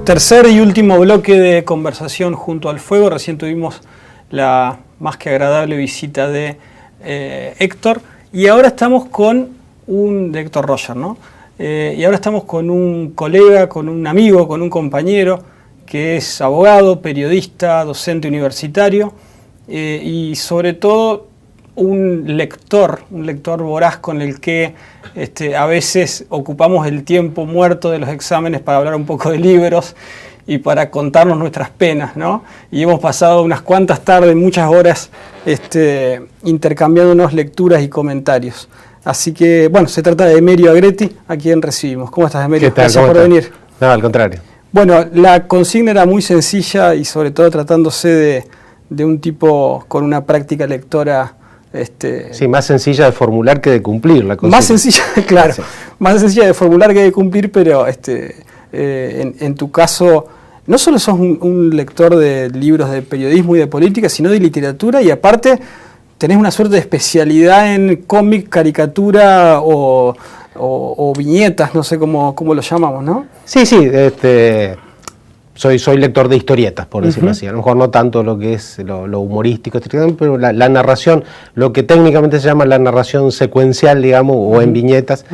Tercer y último bloque de conversación junto al fuego. Recién tuvimos la más que agradable visita de Héctor y ahora estamos con de Héctor Roger, ¿no? Y ahora estamos con un colega, con un amigo, con un compañero que es abogado, periodista, docente universitario y sobre todo un lector voraz con el que a veces ocupamos el tiempo muerto de los exámenes para hablar un poco de libros y para contarnos nuestras penas, ¿no? Y hemos pasado unas cuantas tardes, muchas horas intercambiándonos lecturas y comentarios. Así que, bueno, se trata de Emerio Agretti, a quien recibimos. ¿Cómo estás, Emerio? ¿Qué tal? Gracias por venir. No, al contrario. Bueno, la consigna era muy sencilla y sobre todo tratándose de un tipo con una práctica lectora. Sí, más sencilla de formular que de cumplir la consigna. Más sencilla, claro, sí. Más sencilla de formular que de cumplir, pero en tu caso no solo sos un lector de libros de periodismo y de política, sino de literatura y aparte tenés una suerte de especialidad en cómic, caricatura o viñetas, no sé cómo lo llamamos, ¿no? Sí, soy lector de historietas, por decirlo así. A lo mejor no tanto lo que es lo humorístico, pero la narración, lo que técnicamente se llama la narración secuencial, digamos, o en viñetas,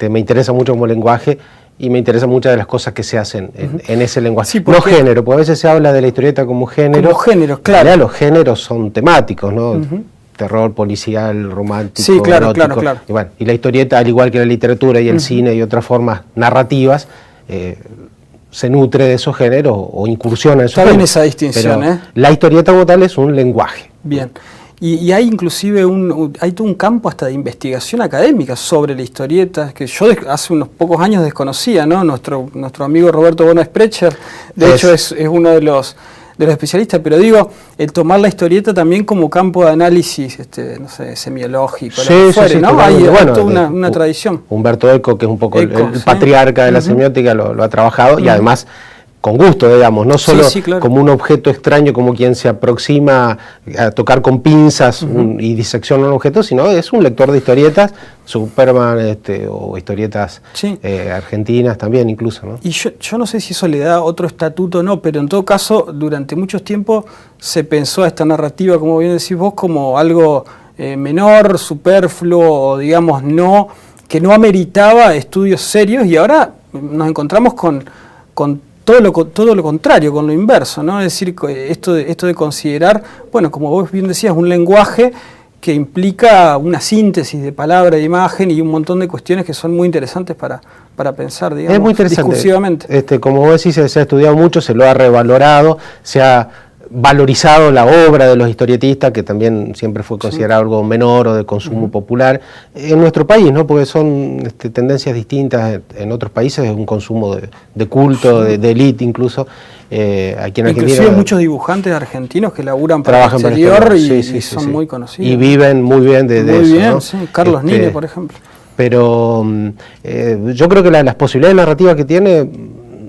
me interesa mucho como lenguaje y me interesan muchas de las cosas que se hacen en ese lenguaje. Sí, no género, porque a veces se habla de la historieta como género. Como género, claro. Ya los géneros son temáticos, ¿no? Terror, policial, romántico, sí, claro, erótico. Claro. Y, bueno, y la historieta, al igual que la literatura y el cine y otras formas narrativas, se nutre de esos géneros o incursiona en esos géneros. Está bien esa distinción, pero la historieta como tal es un lenguaje. Bien. Y hay inclusive hay todo un campo hasta de investigación académica sobre la historieta, que yo hace unos pocos años desconocía, ¿no? Nuestro amigo Roberto Bono Sprecher, de hecho es uno de los especialistas, pero digo, el tomar la historieta también como campo de análisis, no sé, semiológico, sí, ¿no? Hay toda una tradición. Humberto Eco, que es un poco el patriarca de la semiótica, lo ha trabajado y además con gusto, digamos, no solo claro. Como un objeto extraño, como quien se aproxima a tocar con pinzas y disecciona un objeto, sino es un lector de historietas, Superman o historietas argentinas también incluso, ¿no? Y yo no sé si eso le da otro estatuto o no, pero en todo caso, durante mucho tiempo se pensó a esta narrativa, como bien decís vos, como algo menor, superfluo, o digamos, que no ameritaba estudios serios, y ahora nos encontramos con todo lo contrario, con lo inverso, ¿no? Es decir, esto de considerar, bueno, como vos bien decías, un lenguaje que implica una síntesis de palabra, de imagen y un montón de cuestiones que son muy interesantes para pensar, digamos, es muy interesante. Discursivamente. Como vos decís, se ha estudiado mucho, se lo ha revalorado, se ha valorizado la obra de los historietistas, que también siempre fue considerado algo menor o de consumo popular. En nuestro país, ¿no? Porque son tendencias distintas. En otros países es un consumo de culto, de élite incluso. Aquí en Inclusive Argentina, muchos dibujantes argentinos que laburan para el exterior y son muy conocidos. Y viven muy bien de eso. Muy bien, ¿no? Sí. Carlos Nine, por ejemplo. Pero yo creo que las posibilidades narrativas que tiene,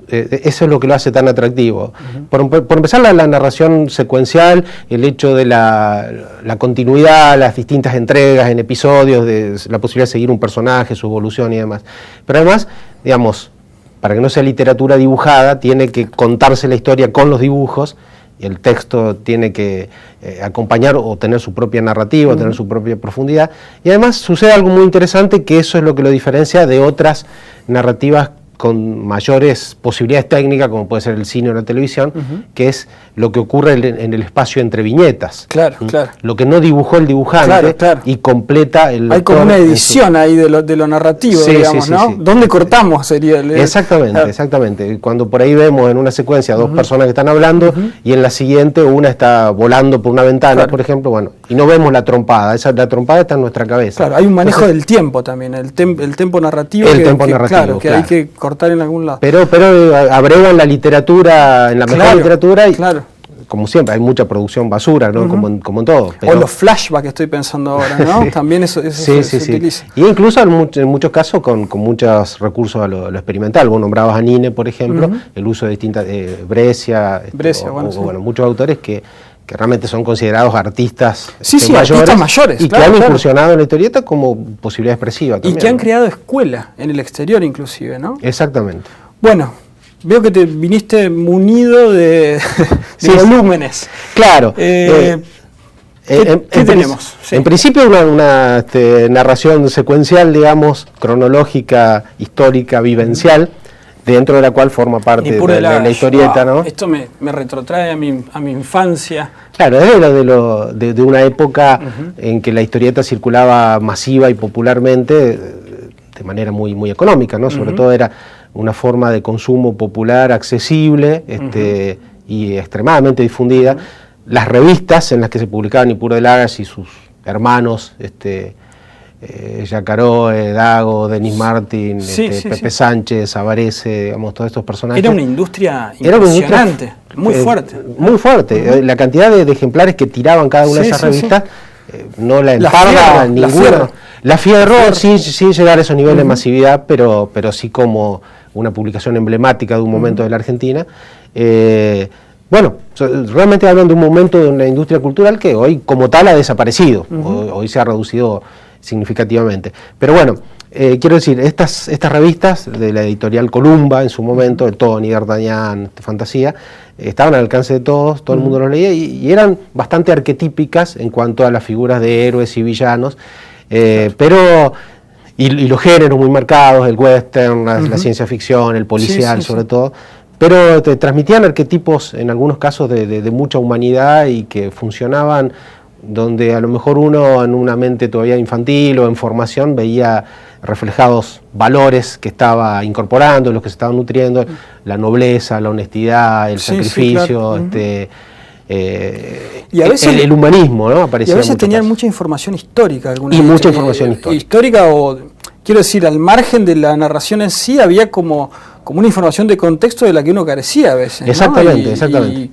eso es lo que lo hace tan atractivo. Por empezar, la narración secuencial, el hecho de la continuidad, las distintas entregas en episodios, de la posibilidad de seguir un personaje, su evolución y demás. Pero además, digamos, para que no sea literatura dibujada, tiene que contarse la historia con los dibujos, y el texto tiene que acompañar o tener su propia narrativa, tener su propia profundidad. Y además sucede algo muy interesante, que eso es lo que lo diferencia de otras narrativas con mayores posibilidades técnicas, como puede ser el cine o la televisión, que es lo que ocurre en el espacio entre viñetas. Claro. Lo que no dibujó el dibujante y completa el lector. Hay como una edición ahí de lo narrativo, digamos, ¿no? Sí. ¿Dónde cortamos sería el... Exactamente. Cuando por ahí vemos en una secuencia dos personas que están hablando y en la siguiente una está volando por una ventana, por ejemplo, bueno, y no vemos la trompada. La trompada está en nuestra cabeza. Claro, hay un manejo del tiempo también, el tempo narrativo. Que hay que cortar en algún lado. Pero abrevan la literatura, en la mejor literatura, y como siempre, hay mucha producción basura, ¿no? Como en todo. O los flashbacks que estoy pensando ahora, ¿no? También eso se utiliza. Y incluso en muchos casos con muchos recursos a lo experimental. Vos nombrabas a Nine, por ejemplo, el uso de distintas, Brescia, muchos autores que realmente son considerados artistas mayores y que han incursionado en la historieta como posibilidad expresiva también. Y que han creado escuela en el exterior inclusive, ¿no? Exactamente. Bueno, veo que te viniste munido de volúmenes. Claro. ¿Qué tenemos? Sí. En principio una narración secuencial, digamos, cronológica, histórica, vivencial, dentro de la cual forma parte de la historieta, ¿no? Esto me retrotrae a mi infancia. Claro, es de una época en que la historieta circulaba masiva y popularmente, de manera muy, muy económica, ¿no? Sobre todo era una forma de consumo popular accesible y extremadamente difundida. Las revistas en las que se publicaban Nippur de Lagas y sus hermanos, Yacaró, Dago, Denis Martin, Pepe Sánchez, Avarese, digamos, todos estos personajes. Era una industria impresionante, muy fuerte. Muy fuerte. La cantidad de ejemplares que tiraban cada una de esas revistas no la emparga ninguna. La Fierro sí llegar a esos niveles de masividad, pero sí como una publicación emblemática de un momento de la Argentina. Bueno, realmente hablan de un momento de una industria cultural que hoy como tal ha desaparecido, hoy se ha reducido significativamente. Pero bueno, quiero decir, estas revistas de la editorial Columba en su momento, de Tony, D'Artagnan, Fantasía, estaban al alcance de todos, todo el mundo los leía y eran bastante arquetípicas en cuanto a las figuras de héroes y villanos, pero... Y los géneros muy marcados, el western, la ciencia ficción, el policial sobre todo, pero te transmitían arquetipos en algunos casos de mucha humanidad y que funcionaban donde a lo mejor uno en una mente todavía infantil o en formación veía reflejados valores que estaba incorporando, los que se estaban nutriendo, la nobleza, la honestidad, el sacrificio, y a veces, el humanismo, ¿no? Aparecía y a veces tenían mucha información histórica. Mucha información histórica, o quiero decir, al margen de la narración en sí, había como una información de contexto de la que uno carecía a veces. Exactamente, exactamente.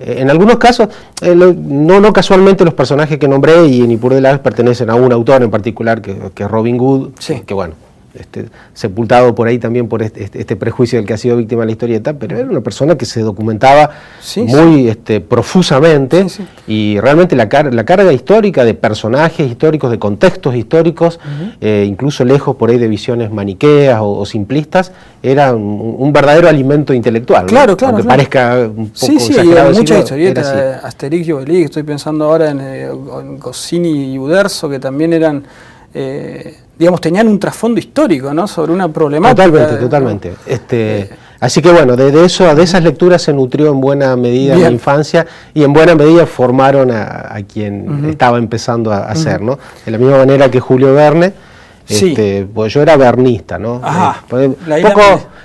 En algunos casos, no casualmente los personajes que nombré y en Nippur de Lagas pertenecen a un autor en particular, que es Robin Hood, que bueno, sepultado por ahí también por este prejuicio del que ha sido víctima de la historieta, pero era una persona que se documentaba muy profusamente y realmente la carga histórica de personajes históricos, de contextos históricos, incluso lejos por ahí de visiones maniqueas o simplistas, era un verdadero alimento intelectual. Claro, ¿no? Aunque parezca un poco exagerado. Hay muchas historietas, Asterix y Obelix, estoy pensando ahora en Goscinny y Uderzo, que también eran... digamos, tenían un trasfondo histórico, ¿no? Sobre una problemática. Totalmente. Así que bueno, de esas lecturas se nutrió en buena medida mi infancia y en buena medida formaron a quien estaba empezando a hacer, ¿no? De la misma manera que Julio Verne, pues yo era vernista, ¿no?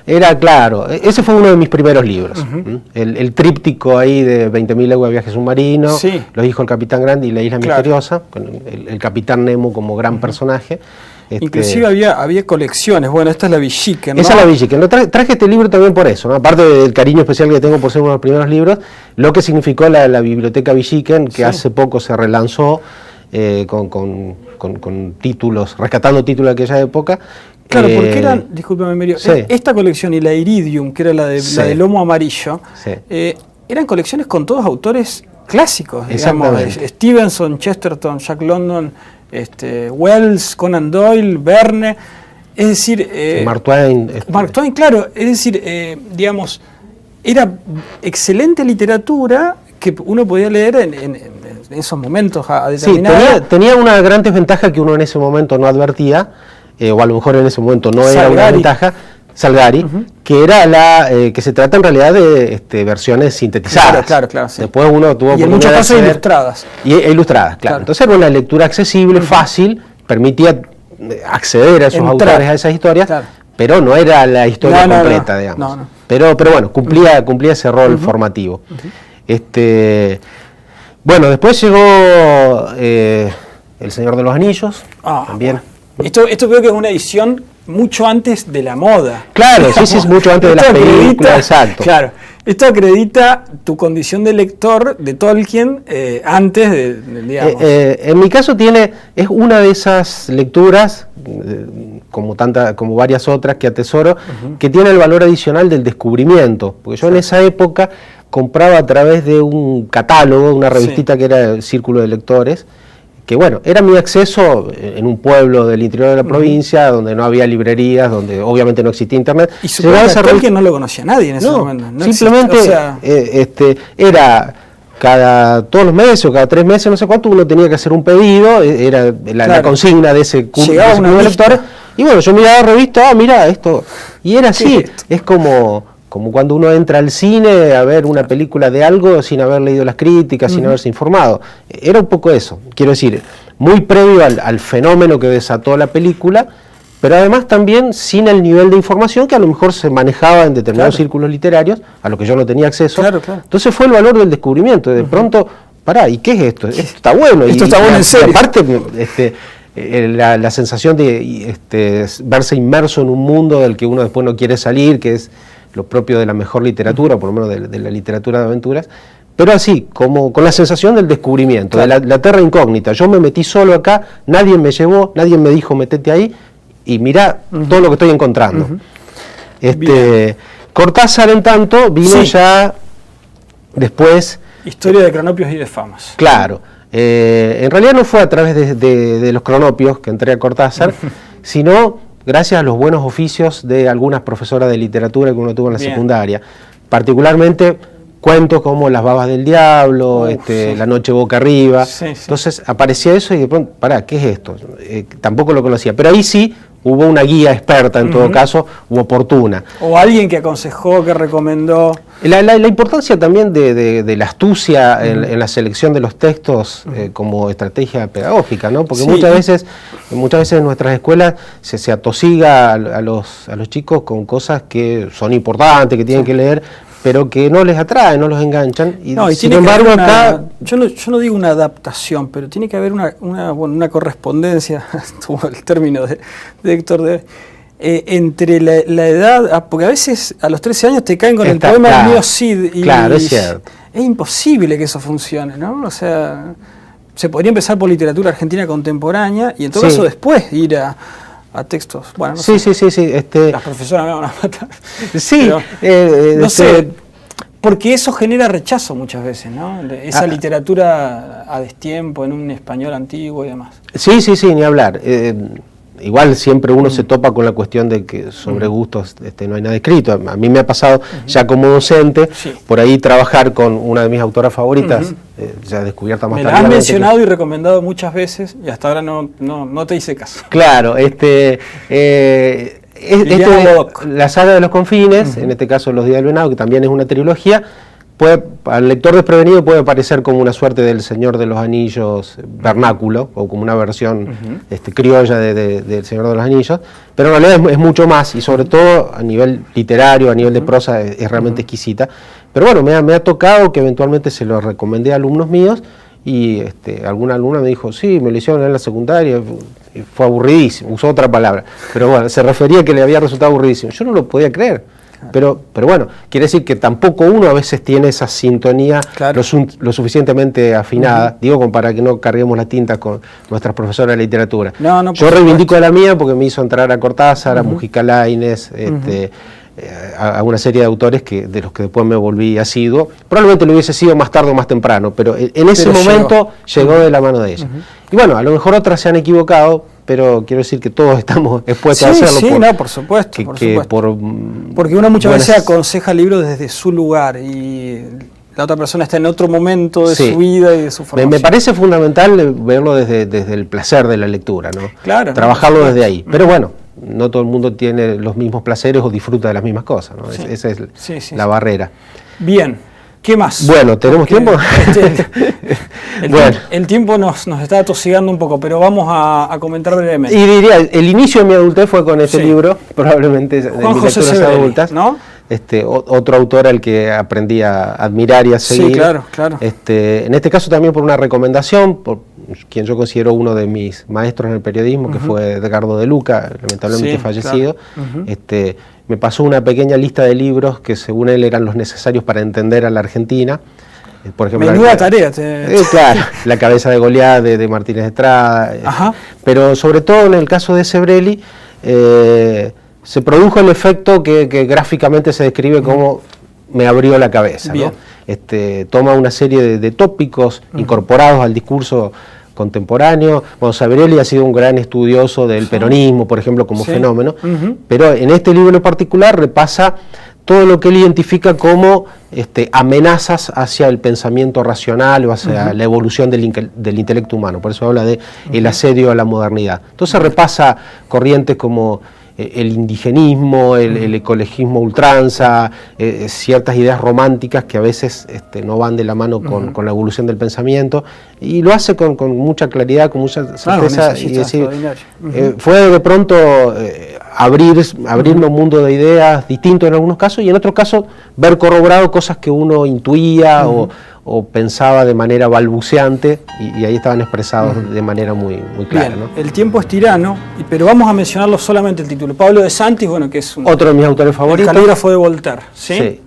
Era claro, ese fue uno de mis primeros libros, el tríptico ahí de 20.000 leguas de viaje submarino, Los hijos del Capitán Grande y La isla misteriosa, con el Capitán Nemo como gran personaje. Inclusive había colecciones. Bueno, esta es la Villiquen, ¿no? Esa es la Villiquen. Traje este libro también por eso, ¿no? Aparte del cariño especial que tengo por ser uno de los primeros libros, lo que significó la biblioteca Villiquen, que hace poco se relanzó con títulos, rescatando títulos de aquella época. Claro, porque eran, discúlpame Merio, esta colección y la Iridium, que era la de lomo amarillo, eran colecciones con todos autores clásicos, digamos, Stevenson, Chesterton, Jack London, Wells, Conan Doyle, Verne, es decir... Mark Twain. Mark Twain, claro, es decir, digamos, era excelente literatura que uno podía leer en esos momentos a determinada... Sí, tenía una gran desventaja que uno en ese momento no advertía, o a lo mejor en ese momento no era una ventaja, Salgari, que era que se trata en realidad de versiones sintetizadas. Claro. Sí. Después uno tuvo y en muchos casos ilustradas. Ilustradas, claro. Entonces era una lectura accesible, fácil, permitía acceder a esos autores, a esas historias, pero no era la historia completa, digamos. No. Pero bueno, cumplía ese rol formativo. Bueno, después llegó El Señor de los Anillos, también. Bueno. Esto creo que es una edición mucho antes de la moda. Claro, sí, mucho antes de las películas, exacto. Claro, esto acredita tu condición de lector de Tolkien antes de digamos. En mi caso es una de esas lecturas, como varias otras que atesoro, que tiene el valor adicional del descubrimiento, porque yo en esa época compraba a través de un catálogo, una revistita que era el Círculo de Lectores, que bueno, era mi acceso en un pueblo del interior de la provincia, donde no había librerías, donde obviamente no existía internet. Y supongo que no lo conocía nadie en ese momento. No simplemente era todos los meses o cada 3 meses, no sé cuánto, uno tenía que hacer un pedido, era la consigna de ese curso de lectores. Y bueno, yo miraba la revista, mira esto, y era así, es como cuando uno entra al cine a ver una película de algo sin haber leído las críticas, sin haberse informado. Era un poco eso, quiero decir, muy previo al fenómeno que desató la película, pero además también sin el nivel de información que a lo mejor se manejaba en determinados círculos literarios, a lo que yo no tenía acceso. Entonces fue el valor del descubrimiento, de pronto, pará, ¿y qué es esto? Esto está bueno. Esto está bueno en serio. Aparte, la sensación de verse inmerso en un mundo del que uno después no quiere salir, que es lo propio de la mejor literatura, por lo menos de la literatura de aventuras, pero así, como con la sensación del descubrimiento, de la terra incógnita. Yo me metí solo acá, nadie me llevó, nadie me dijo metete ahí, y mirá todo lo que estoy encontrando. Cortázar, en tanto, vino ya después... Historia de cronopios y de famas. Claro. En realidad no fue a través de los cronopios que entré a Cortázar, sino gracias a los buenos oficios de algunas profesoras de literatura que uno tuvo en la secundaria. Particularmente cuentos como Las babas del diablo, La noche boca arriba. Entonces aparecía eso y de pronto, pará, ¿qué es esto? Tampoco lo conocía, pero ahí sí hubo una guía experta, en todo caso, u oportuna. O alguien que aconsejó, que recomendó. La importancia también de la astucia en la selección de los textos como estrategia pedagógica, ¿no? Porque muchas veces en nuestras escuelas se atosiga a los chicos con cosas que son importantes, que tienen que leer, pero que no les atraen, no los enganchan. Y sin embargo acá... Yo no digo una adaptación, pero tiene que haber una correspondencia, el término de Héctor, entre la edad, porque a veces a los 13 años te caen con el poema del mío Cid, y es cierto. Es imposible que eso funcione, ¿no? O sea, se podría empezar por literatura argentina contemporánea y en todo caso después ir a textos. Bueno, no sé. Sí. Las profesoras me van a matar. Sí. Pero, no sé, porque eso genera rechazo muchas veces, ¿no? Esa literatura a destiempo, en un español antiguo y demás. Sí, ni hablar. Igual siempre uno se topa con la cuestión de que sobre gustos no hay nada escrito. A mí me ha pasado ya como docente, por ahí trabajar con una de mis autoras favoritas, ya descubierta más tarde. Me la has mencionado y recomendado muchas veces y hasta ahora no te hice caso. Claro, la saga de los confines, en este caso Los días del venado, que también es una trilogía, al lector desprevenido puede parecer como una suerte del Señor de los Anillos vernáculo, o como una versión criolla del Señor de los Anillos, pero en realidad es mucho más, y sobre todo a nivel literario, a nivel de prosa, es realmente exquisita. Pero bueno, me ha tocado que eventualmente se lo recomendé a alumnos míos, y alguna alumna me dijo, sí, me lo hicieron en la secundaria, y fue aburridísimo, usó otra palabra, pero bueno, se refería a que le había resultado aburridísimo. Yo no lo podía creer. Pero bueno, quiere decir que tampoco uno a veces tiene esa sintonía lo suficientemente afinada, digo, como para que no carguemos la tinta con nuestras profesoras de literatura. Yo reivindico a la mía porque me hizo entrar a Cortázar, a Mujica Lainez, a una serie de autores de los que después me volví asiduo. Probablemente lo hubiese sido más tarde o más temprano, pero en ese momento llegó de la mano de ella. Y bueno, a lo mejor otras se han equivocado, pero quiero decir que todos estamos expuestos a hacerlo. Por supuesto. Porque uno muchas veces aconseja libros desde su lugar y la otra persona está en otro momento de su vida y de su formación. Me parece fundamental verlo desde el placer de la lectura, ¿no? Claro. Trabajarlo desde ahí. Pero bueno, no todo el mundo tiene los mismos placeres o disfruta de las mismas cosas, ¿no? Esa es la barrera. Bien. ¿Qué más? Bueno, ¿tenemos tiempo? El tiempo nos está atosigando un poco, pero vamos a comentar brevemente. Y diría, el inicio de mi adultez fue con este libro, probablemente de mis lecturas adultas. ¿No? Otro autor al que aprendí a admirar y a seguir. Sí, claro. En este caso también por una recomendación, por quien yo considero uno de mis maestros en el periodismo, que fue Edgardo de Luca, lamentablemente fallecido. Claro. Me pasó una pequeña lista de libros que según él eran los necesarios para entender a la Argentina. Por ejemplo, menuda tarea. Claro, La cabeza de Goliat de Martínez Estrada. Pero sobre todo en el caso de Sebrelli, se produjo el efecto que gráficamente se describe como me abrió la cabeza, ¿no? Toma una serie de tópicos incorporados al discurso contemporáneo. Bueno, Sabrieli ha sido un gran estudioso del peronismo, por ejemplo, como fenómeno, pero en este libro en particular repasa todo lo que él identifica como amenazas hacia el pensamiento racional o hacia la evolución del intelecto humano. Por eso habla de el asedio a la modernidad. Entonces repasa corrientes como el indigenismo, el ecologismo ultranza, ciertas ideas románticas que a veces no van de la mano con la evolución del pensamiento, y lo hace con mucha claridad, con mucha certeza. Y decir, fue de pronto abrirme un mundo de ideas distinto en algunos casos, y en otros casos ver corroborado cosas que uno intuía o pensaba de manera balbuceante, y ahí estaban expresados de manera muy clara. Bien, ¿no? El tiempo es tirano, pero vamos a mencionarlo solamente el título. Pablo de Santis, bueno, que es otro de mis autores favoritos. El calígrafo de Voltaire, ¿sí?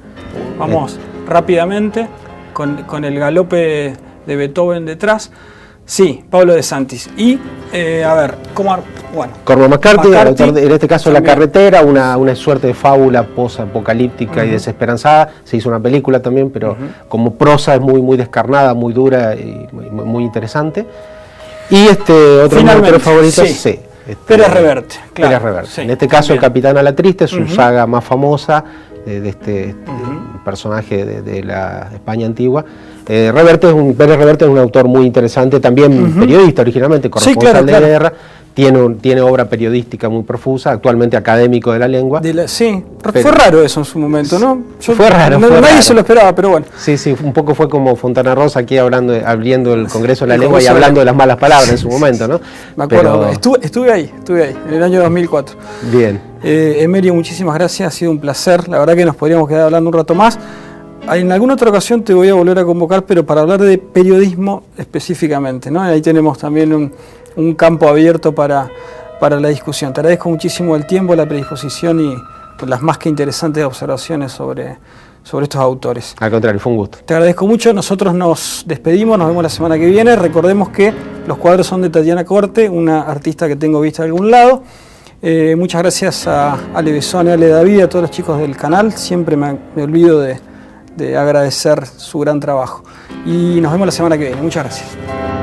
Vamos rápidamente con el galope de Beethoven detrás. Sí, Pablo de Santis. Y, a ver, bueno, Cormac McCarthy, autor en este caso también. La carretera, una suerte de fábula post-apocalíptica y desesperanzada. Se hizo una película también, pero como prosa es muy descarnada, muy dura y muy interesante. Y otro de mis autores favoritos, Pérez Reverte. Claro, Pérez Reverte. En este caso, El Capitán a la Triste, su saga más famosa de este personaje de la España antigua. Pérez Reverte es un autor muy interesante, también periodista originalmente, corresponsal de guerra, tiene obra periodística muy profusa, actualmente académico de la lengua. Fue raro eso en su momento, ¿no? Fue raro. Nadie se lo esperaba, pero bueno. Sí, un poco fue como Fontana Rosa aquí abriendo el Congreso de la Lengua y hablando de las malas palabras en su momento, ¿no? Me acuerdo, estuve ahí, en el año 2004. Bien. Emerio, muchísimas gracias, ha sido un placer, la verdad que nos podríamos quedar hablando un rato más. En alguna otra ocasión te voy a volver a convocar, pero para hablar de periodismo específicamente, ¿no? Ahí tenemos también un campo abierto para la discusión. Te agradezco muchísimo el tiempo, la predisposición y las más que interesantes observaciones sobre estos autores. Al contrario, fue un gusto. Te agradezco mucho, nosotros nos despedimos, nos vemos la semana que viene. Recordemos que los cuadros son de Tatiana Corte, una artista que tengo vista de algún lado. Muchas gracias a Ale Besone, a Ale David, a todos los chicos del canal. Siempre me olvido de agradecer su gran trabajo. Y nos vemos la semana que viene. Muchas gracias.